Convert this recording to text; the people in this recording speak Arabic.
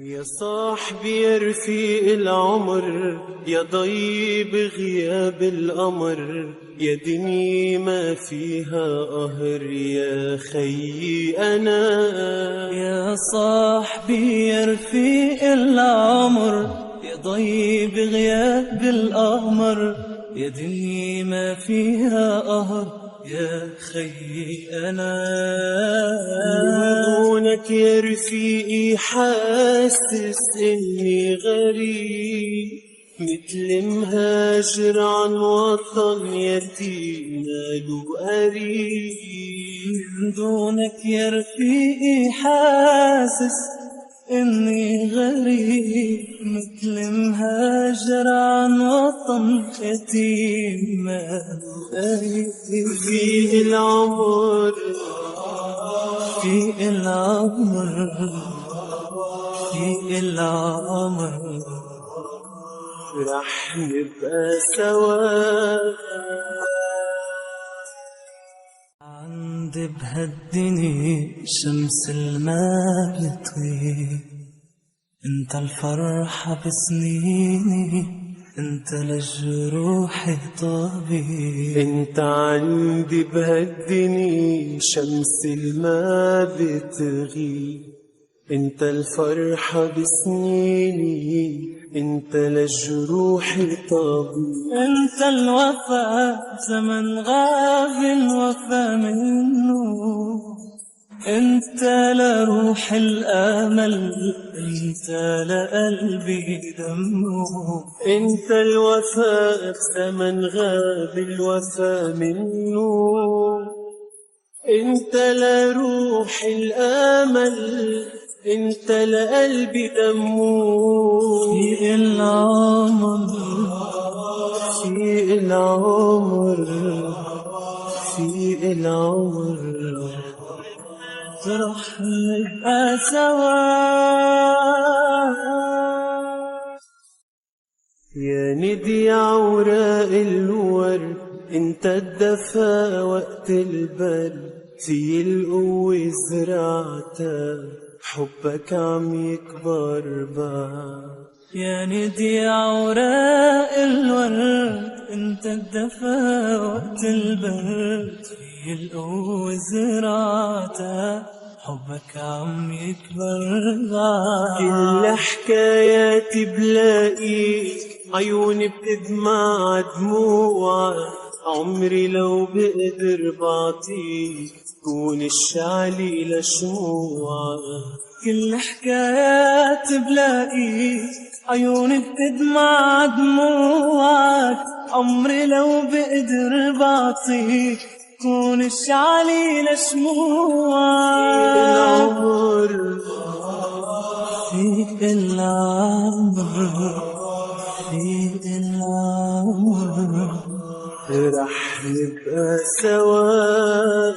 يا صاحبي يا رفيق العمر، يا ضيب غياب القمر، يا دنيا ما فيها قهر، يا خيي أنا. يا صاحبي يا رفيق العمر، يا ضيب غياب القمر، يا دنيا ما فيها قهر، يا خيي أنا. من دونك يا رفيقي حاسس إني غريب، مثل مهاجر عن وطن يتيم ماله قريب. من دونك يا رفيقي حاسس إني غريب، مثل مهاجر عن وطن يتيم ماله في العمر في العمر في العمر رح نبقى سوا. عند بهالدنيا شمس الماء بتغيب، انت الفرحة بسنيني، انت لجروحي طبيب. انت عندي بهالدنيا شمس الما بتغيب، انت الفرحة بسنيني، انت لجروحي طبيب. انت الوفا زمن غاب الوفا منه، انت لروح الامل، انت لقلبي دمه. انت الوفاء بزمن غاب الوفا منه، انت لروح الامل، انت لقلبي دمه. في العمر في العمر في العمر رح نبقى سوا. يا ندي عوراق الورد، انت الدفا وقت البرد، في القوة زرعتها، حبك عم يكبر بعد. يا ندي عوراق الورد، انت الدفا وقت البرد، في القوة زرعتها، حبك عم يكبر بعد. كل حكاياتي بلاقيك، عيوني بتدمع دموعك، عمري لو بقدر بعطيك تكون الشعلي لشموعك. كل حكايات بلاقيك، عيوني بتدمع دموعك، عمري لو بقدر بعطيك كون الشعلي لشموعك. في العمر في العمر رح نبقى سوا.